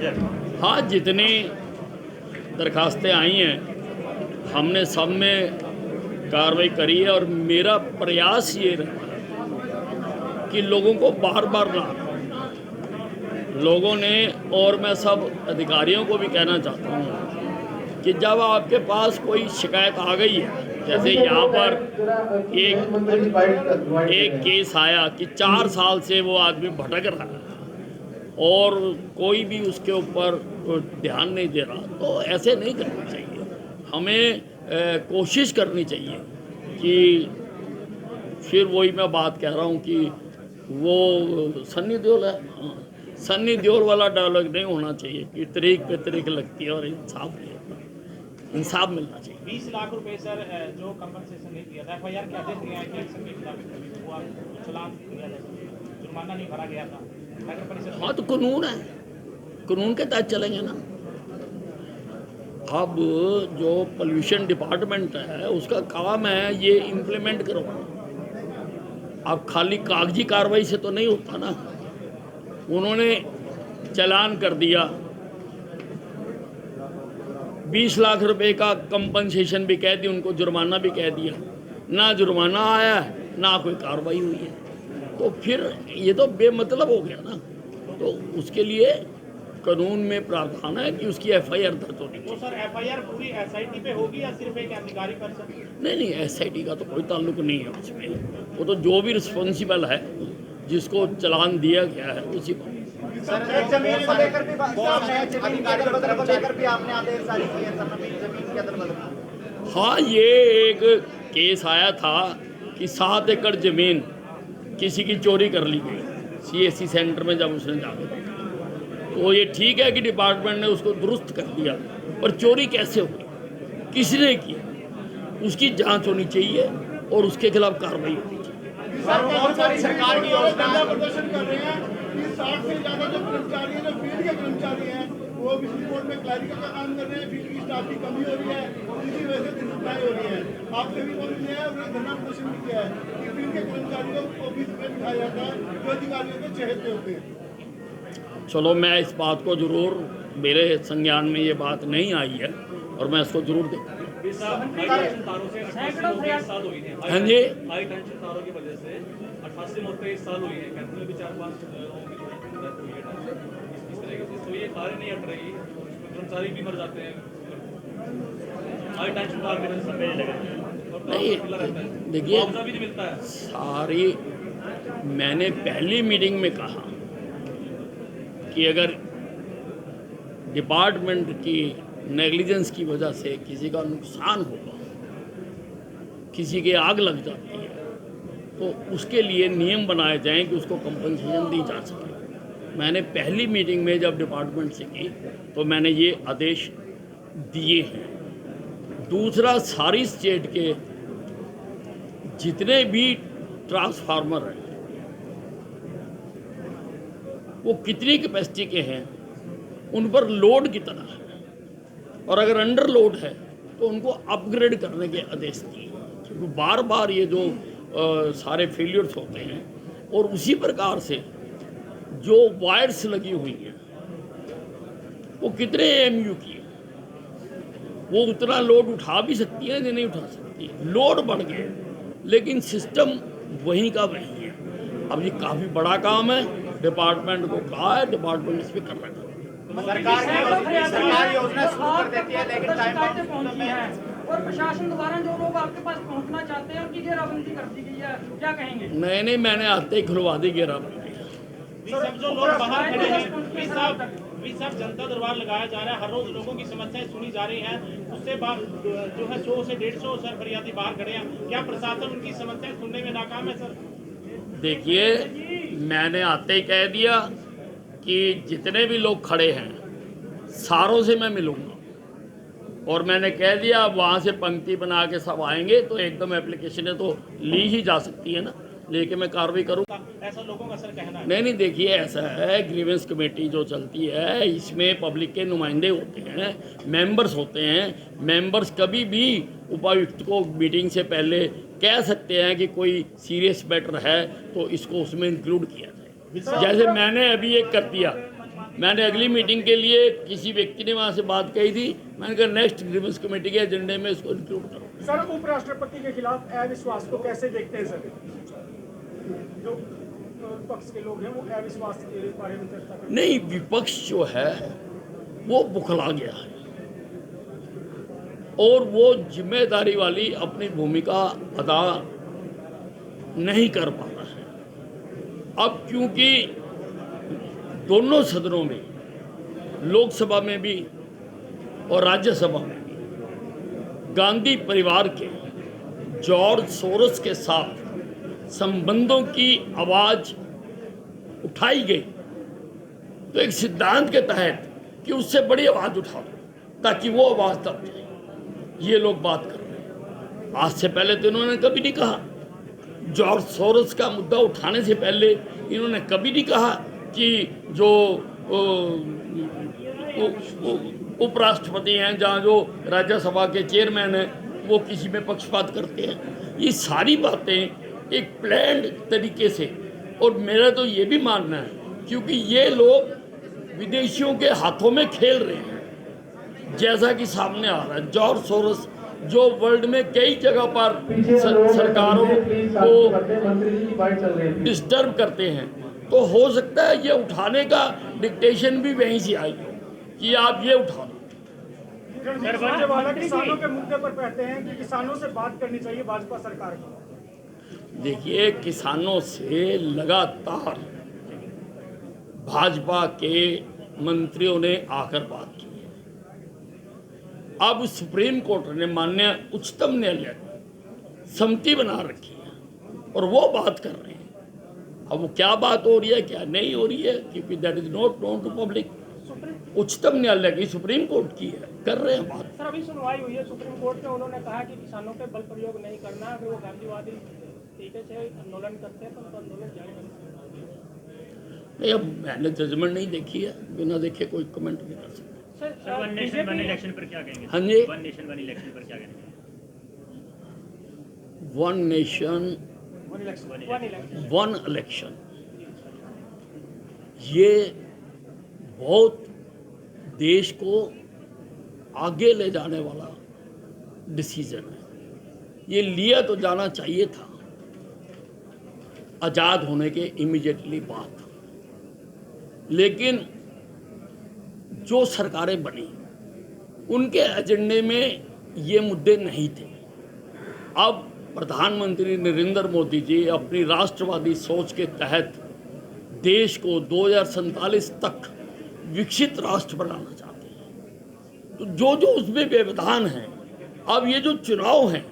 जाए? हाँ, जितनी दरखास्तें आई हैं हमने सब में कार्रवाई करी है और मेरा प्रयास ये रहा कि लोगों को बार बार ना, लोगों ने, और मैं सब अधिकारियों को भी कहना चाहता हूँ कि जब आपके पास कोई शिकायत आ गई है, जैसे यहाँ पर एक केस आया कि 4 साल से वो आदमी भटक रहा है और कोई भी उसके ऊपर ध्यान नहीं दे रहा, तो ऐसे नहीं करना चाहिए। हमें कोशिश करनी चाहिए कि, फिर वही मैं बात कह रहा हूँ कि वो सन्नी देओल है, हाँ, सन्नी देओल वाला डायलॉग नहीं होना चाहिए कि तरीक पे तरीक लगती है और इंसाफ नहीं होता, इंसाफ मिलना चाहिए। 20 लाख रुपए सर जो कंपनसेशन नहीं किया था, एफआईआर के आदेश दिया है कि एक्शन के खिलाफ वो चालान किया जाए, जुर्माना नहीं भरा गया था नगर परिषद। हाँ, तो कानून है, कानून के तहत चलेंगे ना। अब जो पोल्यूशन डिपार्टमेंट है उसका काम है ये इम्प्लीमेंट करवाना। अब खाली कागजी कार्रवाई से तो नहीं होता ना। उन्होंने चालान कर दिया, 20 लाख रुपए का कंपनसेशन भी कह दी, उनको जुर्माना भी कह दिया, ना जुर्माना आया ना कोई कार्रवाई हुई है, तो फिर ये तो बेमतलब हो गया ना। तो उसके लिए कानून में प्रावधान है कि उसकी एफआईआर दर्ज होनी चाहिए। तो सर एफआईआर पूरी एसआईटी पे होगी या सिर्फ एक अधिकारी पर सर? नहीं, एसआईटी का तो कोई ताल्लुक नहीं है उसमें। वो तो जो भी रिस्पॉन्सिबल है, जिसको चालान दिया गया है उसी पर। जमीन को लेकर भी आपने आदेश जारी किए, जमीन के अदल बदल। हाँ, ये एक केस आया था कि 7 एकड़ ज़मीन किसी की चोरी कर ली गई सीएससी सेंटर में, जब उसने जाकर, तो ये ठीक है कि डिपार्टमेंट ने उसको दुरुस्त कर दिया, पर चोरी कैसे हुई, किसने की, उसकी जांच होनी चाहिए और उसके खिलाफ कार्रवाई होनी चाहिए। सरकार की योजना प्रदर्शन कर रहे हैं कि 60 से ज्यादा जो कर्मचारी हैं, जो फील्ड के कर्मचारी हैं, वो बिजली बोर्ड में क्लैरिकल का काम कर रहे हैं, फील्ड की स्टाफ की कमी हो रही है, इसी वजह से दिन सप्लाई हो रही है। आपसे भी बोल रहे हैं, उन्होंने धरना प्रदर्शन भी किया है कि फील्ड के कर्मचारियों को ऑफिस में बिठाया जाता है जो अधिकारियों के चहेते होते हैं। चलो, मैं इस बात को ज़रूर, मेरे संज्ञान में ये बात नहीं आई है और मैं इसको ज़रूर देखूँगा। हाँ जी, हाई टेंशन तारों की वजह से 88 मौतें इस साल हुई है, कैंसर में भी 4-5 डेथ हुई है इस तरीके से। तो ये तारें नहीं हट रही, कर्मचारी भी मर जाते हैं हाई टेंशन तार की वजह से। नहीं, देखिए, भी नहीं मिलता है सारी, मैंने पहली मीटिंग में कहा कि अगर डिपार्टमेंट की नेग्लिजेंस की वजह से किसी का नुकसान होगा, किसी के आग लग जाती है, तो उसके लिए नियम बनाए जाएं कि उसको कंपनसेशन दी जा सके। मैंने पहली मीटिंग में जब डिपार्टमेंट से की तो मैंने ये आदेश दिए हैं। दूसरा, सारी स्टेट के जितने भी ट्रांसफार्मर हैं वो कितनी कैपेसिटी के हैं, उन पर लोड कितना है, और अगर अंडर लोड है तो उनको अपग्रेड करने के आदेश दिए, क्योंकि बार बार ये जो सारे फेलियर्स होते हैं। और उसी प्रकार से जो वायर्स लगी हुई हैं वो कितने एमयू की है, वो उतना लोड उठा भी सकती है या नहीं उठा सकती है। लोड बढ़ गए लेकिन सिस्टम वहीं का वहीं है। अब ये काफ़ी बड़ा काम है, डिपार्टमेंट को कहा है, डिपार्टमेंट इस पर कर रहा है। सरकार योजना शुरू कर देती है लेकिन टाइम पहुंची है और प्रशासन द्वारा जो लोग आपके पास पहुंचना चाहते हैं उनकी घेराबंदी कर दी गई है, क्या कहेंगे? नहीं, मैंने आते ही खुलवा दी घेराबंदी। सब जो लोग बाहर खड़े हैं, सब जनता दरबार लगाया जा रहा है, हर रोज लोगों की समस्याएं सुनी जा रही हैं, उससे जो है 100 से 150 सर फरियादी बाहर खड़े हैं। क्या प्रशासन उनकी समस्याएं सुनने में नाकाम है सर? देखिए, मैंने आते ही कह दिया कि जितने भी लोग खड़े हैं सारों से मैं मिलूंगा, और मैंने कह दिया वहाँ से पंक्ति बना के सब आएंगे तो एकदम एप्लीकेशनें तो ली ही जा सकती है ना, लेके मैं कार्रवाई करूँगा। ऐसा लोगों का सर कहना है। नहीं, देखिए, ऐसा है, ग्रीवेंस कमेटी जो चलती है इसमें पब्लिक के नुमाइंदे होते हैं, मेंबर्स होते हैं। मेंबर्स कभी भी उपायुक्त को मीटिंग से पहले कह सकते हैं कि कोई सीरियस मैटर है तो इसको उसमें इंक्लूड किया जाए। जैसे मैंने अभी एक कर दिया मैंने अगली मीटिंग के लिए किसी व्यक्ति ने वहाँ से बात कही थी, मैंने कहा नेक्स्ट ग्रीवेंस कमेटी के एजेंडे में इसको इंक्लूड करो। सर, उपराष्ट्रपति के खिलाफ अविश्वास को कैसे देखते हैं सर? जो पक्ष के लोग हैं वो अविश्वास के बारे में चर्चा करते हैं। नहीं, विपक्ष जो है वो बुखला गया है और वो जिम्मेदारी वाली अपनी भूमिका अदा नहीं कर पा रहा है। अब क्योंकि दोनों सदनों में, लोकसभा में भी और राज्यसभा में भी, गांधी परिवार के जॉर्ज सोरोस के साथ संबंधों की आवाज उठाई गई, तो एक सिद्धांत के तहत कि उससे बड़ी आवाज उठाओ ताकि वो आवाज दब जाए, ये लोग बात कर रहे हैं। आज से पहले तो इन्होंने कभी नहीं कहा, जॉर्ज सोरोस का मुद्दा उठाने से पहले इन्होंने कभी नहीं कहा कि जो उपराष्ट्रपति हैं, जहाँ जो राज्यसभा के चेयरमैन हैं वो किसी में पक्षपात करते हैं। ये सारी बातें एक प्लान्ड तरीके से, और मेरा तो ये भी मानना है क्योंकि ये लोग विदेशियों के हाथों में खेल रहे हैं, जैसा कि सामने आ रहा है। जॉर्ज सोरोस जो वर्ल्ड में कई जगह पर सरकारों को डिस्टर्ब करते हैं, तो हो सकता है ये उठाने का डिक्टेशन भी वहीं से आई हो कि आप ये उठा दो। सुरजेवाला किसानों के मुद्दे पर कहते हैं कि किसानों से बात करनी चाहिए भाजपा सरकार की। देखिए, किसानों से लगातार भाजपा के मंत्रियों ने आकर बात की है। अब सुप्रीम कोर्ट ने, माननीय उच्चतम न्यायालय ने समिति बना रखी है और वो बात कर रहे हैं। अब वो क्या बात हो रही है, क्या नहीं हो रही है, क्योंकि that is not known to public. उच्चतम न्यायालय की, सुप्रीम कोर्ट की है, कर रहे हैं बात। सर, अभी सुनवाई हुई है सुप्रीम कोर्ट में, उन्होंने कहा कि किसानों पे बल प्रयोग नहीं करना, अगर वो गांधीवादी तरीके से आंदोलन करते हैं तो उनको आंदोलन जारी करना। नहीं, अब मैंने जजमेंट नहीं देखी है, बिना देखे कोई कमेंट नहीं कर सकता। Sir, one nation one election पर क्या कहेंगे? हाँ जी, वन नेशन वन इलेक्शन पर क्या कहेंगे? वन नेशन वन इलेक्शन, ये बहुत देश को आगे ले जाने वाला डिसीजन है। ये लिया तो जाना चाहिए था आज़ाद होने के इमीडिएटली बाद, लेकिन जो सरकारें बनी उनके एजेंडे में ये मुद्दे नहीं थे। अब प्रधानमंत्री नरेंद्र मोदी जी अपनी राष्ट्रवादी सोच के तहत देश को 2047 तक विकसित राष्ट्र बनाना चाहते हैं। तो जो जो उसमें व्यवधान है, अब ये जो चुनाव हैं,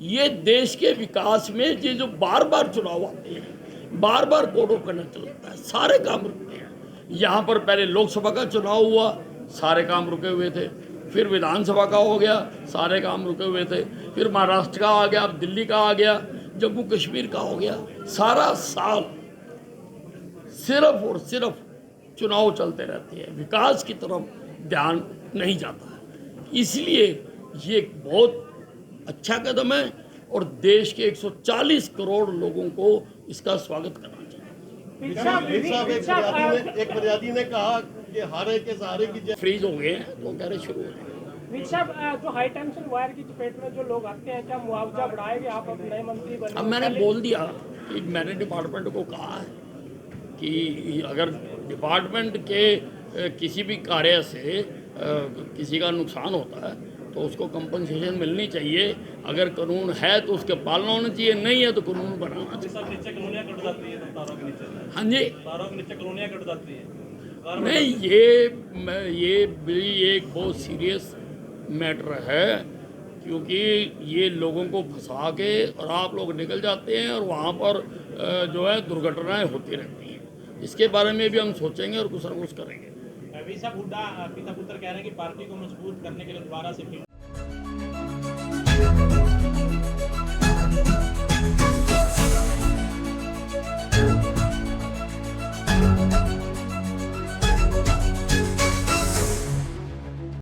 ये देश के विकास में ये जो बार बार चुनाव आते हैं, बार बार कोड ऑफ कंडक्ट चलता है, सारे काम रुकते हैं। यहाँ पर पहले लोकसभा का चुनाव हुआ, सारे काम रुके हुए थे, फिर विधानसभा का हो गया, सारे काम रुके हुए थे, फिर महाराष्ट्र का आ गया, अब दिल्ली का आ गया, जम्मू कश्मीर का हो गया। सारा साल सिर्फ और सिर्फ चुनाव चलते रहते हैं, विकास की तरफ ध्यान नहीं जाता है। इसलिए ये एक बहुत अच्छा कदम है और देश के 140 करोड़ लोगों को इसका स्वागत करना चाहिए। एक फरियादी ने कहा कि हारे के सहारे की फ्रीज हो गए हैं तो कह रहे शुरू हो गए। जो हाई टेंशन वायर की चपेट में जो लोग आते हैं, क्या मुआवजा बढ़ाएंगे आप? अब नए मंत्री बने, अब मैंने बोल दिया कि मैंने डिपार्टमेंट को कहा है कि अगर डिपार्टमेंट के किसी भी कार्य से किसी का नुकसान होता है तो उसको कंपनसेशन मिलनी चाहिए। अगर कानून है तो उसके पालना होना चाहिए, नहीं है तो कानून बनाना चाहिए। नीचे कॉलोनियां कट जाती है तारों के नीचे, हाँ जी, तारों के नीचे कॉलोनियां कट जाती है। नहीं, ये भी एक बहुत सीरियस मैटर है, क्योंकि ये लोगों को फंसा के और आप लोग निकल जाते हैं और वहाँ पर जो है दुर्घटनाएं होती रहती हैं। इसके बारे में भी हम सोचेंगे और कुछ न कुछ करेंगे। हुड्डा पिता पुत्र कह रहे हैं कि पार्टी को मजबूत करने के लिए दोबारा से